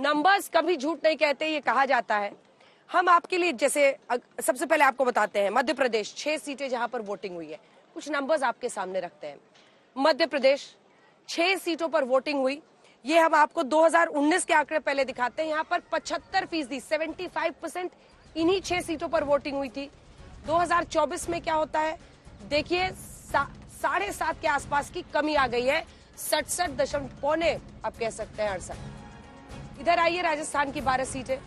Numbers कभी झूठ नहीं कहते, ये कहा जाता है। हम आपके लिए जैसे सबसे पहले आपको बताते हैं मध्य प्रदेश 6 सीटें जहां पर वोटिंग हुई है, कुछ नंबर्स आपके सामने रखते हैं। मध्य प्रदेश 6 सीटों पर वोटिंग हुई, ये हम आपको 2019 के आंकड़े पहले दिखाते हैं। यहाँ पर 75% 75% इन्हीं 6 सीटों पर वोटिंग हुई थी। 2024 में क्या होता है देखिए, 7.5 के आसपास की कमी आ गई है, 67.5 आप कह सकते हैं 68। इधर आइए, राजस्थान की 12 सीटें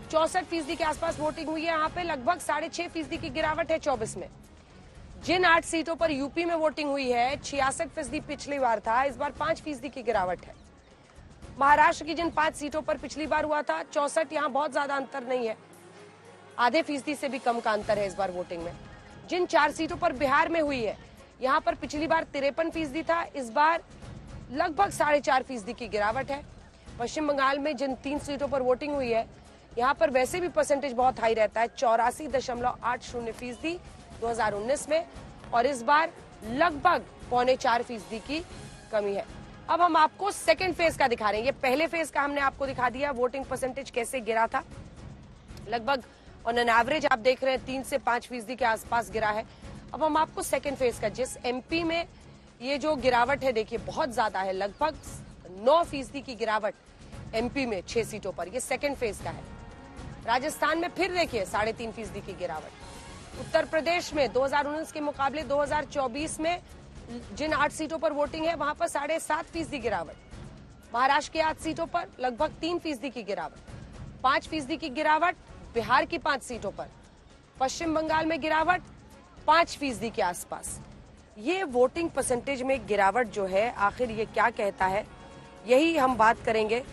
64% के आसपास वोटिंग हुई है, यहाँ पे लगभग 6.5% की गिरावट है 24 में। जिन 8 सीटों पर यूपी में वोटिंग हुई है 66% पिछली बार था, इस बार 5% की गिरावट है। महाराष्ट्र की जिन 5 सीटों पर पिछली बार हुआ था 64, यहाँ बहुत ज्यादा अंतर नहीं है, आधे फीसदी से भी कम का अंतर है इस बार वोटिंग में। जिन 4 सीटों पर बिहार में हुई है, यहाँ पर पिछली बार 53% था, इस बार लगभग 4.5% की गिरावट है। पश्चिम बंगाल में जिन 3 सीटों पर वोटिंग हुई है, यहाँ पर वैसे भी परसेंटेज बहुत हाई रहता है, 84.80% 2019 में, और इस बार लगभग 3.25% की कमी है। अब हम आपको सेकेंड फेज का दिखा रहे हैं। ये पहले फेज का हमने आपको दिखा दिया, वोटिंग परसेंटेज कैसे गिरा था। लगभग ऑन एन एवरेज आप देख रहे हैं 3 से 5% के आसपास गिरा है। अब हम आपको सेकेंड फेज का, जिस एमपी में ये जो गिरावट है देखिए बहुत ज्यादा है, लगभग 9% की गिरावट एमपी में 6 सीटों पर, ये सेकेंड फेज का है। राजस्थान में फिर देखिए 3.5% की गिरावट। उत्तर प्रदेश में 2019 के मुकाबले 2024 में जिन 8 सीटों पर वोटिंग है वहां पर 7.5% गिरावट। महाराष्ट्र की 8 सीटों पर लगभग 3% की गिरावट, 5% की गिरावट बिहार की 5 सीटों पर, पश्चिम बंगाल में गिरावट 5% के आसपास। ये वोटिंग परसेंटेज में गिरावट जो है आखिर ये क्या कहता है, यही हम बात करेंगे।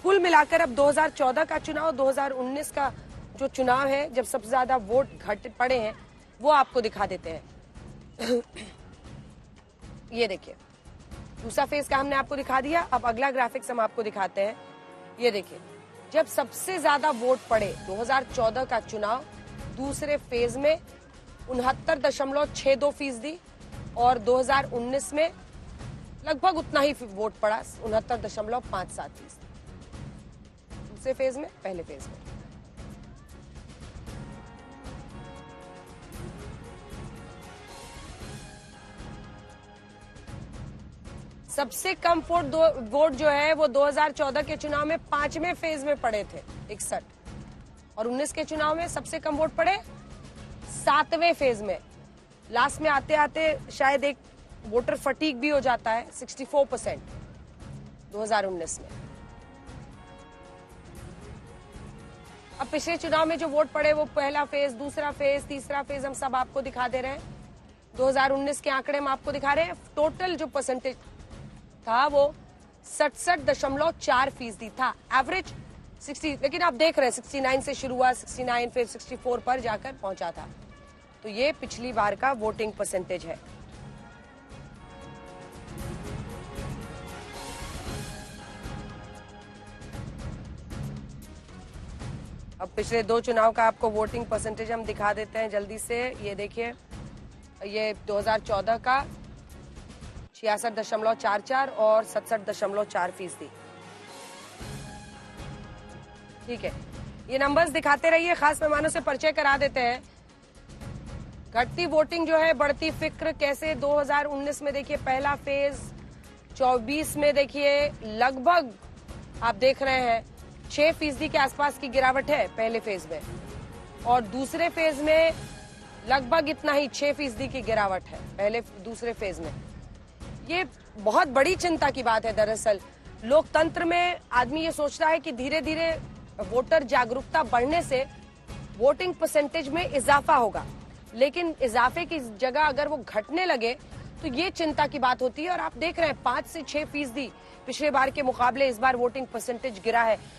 कुल मिलाकर अब 2014 का चुनाव, 2019 का जो चुनाव है जब सबसे ज्यादा वोट घट पड़े हैं, वो आपको दिखा देते हैं। ये देखिए, दूसरा फेज का हमने आपको दिखा दिया। अब अगला ग्राफिक्स हम आपको दिखाते हैं। ये देखिए, जब सबसे ज्यादा वोट पड़े 2014 का चुनाव, दूसरे फेज में 69.62%, और 2019 में लगभग उतना ही वोट पड़ा, 69.57%। दूसरे फेज में, पहले फेज में। सबसे कम वोट जो है वो 2014 के चुनाव में 5वें फेज में पड़े थे 61, और 19 के चुनाव में सबसे कम वोट पड़े 7वें फेज में। लास्ट में आते आते शायद एक वोटर फटीक भी हो जाता है, 64% 2019 में। अब पिछले चुनाव में जो वोट पड़े वो पहला फेज, दूसरा फेज, तीसरा फेज हम सब आपको दिखा दे रहे हैं। 2019 के आंकड़े हम आपको दिखा रहे हैं। टोटल जो परसेंटेज था वो 67.4% था, एवरेज 60, लेकिन आप देख रहे हैं 69 से शुरू हुआ, 69 फिर 64 पर जाकर पहुंचा था। तो ये पिछली बार का वोटिंग परसेंटेज है। अब पिछले 2 चुनाव का आपको वोटिंग परसेंटेज हम दिखा देते हैं जल्दी से। ये देखिए, ये 2014 का 66.44 और 67.4%। ठीक है, ये नंबर्स दिखाते रहिए, खास मेहमानों से परिचय करा देते हैं। घटती वोटिंग जो है, बढ़ती फिक्र कैसे। 2019 में देखिए पहला फेज, 24 में देखिए लगभग आप देख रहे हैं 6% के आसपास की गिरावट है पहले फेज में, और दूसरे फेज में लगभग इतना ही 6% की गिरावट है पहले दूसरे फेज में। ये बहुत बड़ी चिंता की बात है। दरअसल लोकतंत्र में आदमी ये सोचता है कि धीरे धीरे वोटर जागरूकता बढ़ने से वोटिंग परसेंटेज में इजाफा होगा, लेकिन इजाफे की जगह अगर वो घटने लगे तो ये चिंता की बात होती है। और आप देख रहे हैं 5 से 6% पिछले बार के मुकाबले इस बार वोटिंग परसेंटेज गिरा है।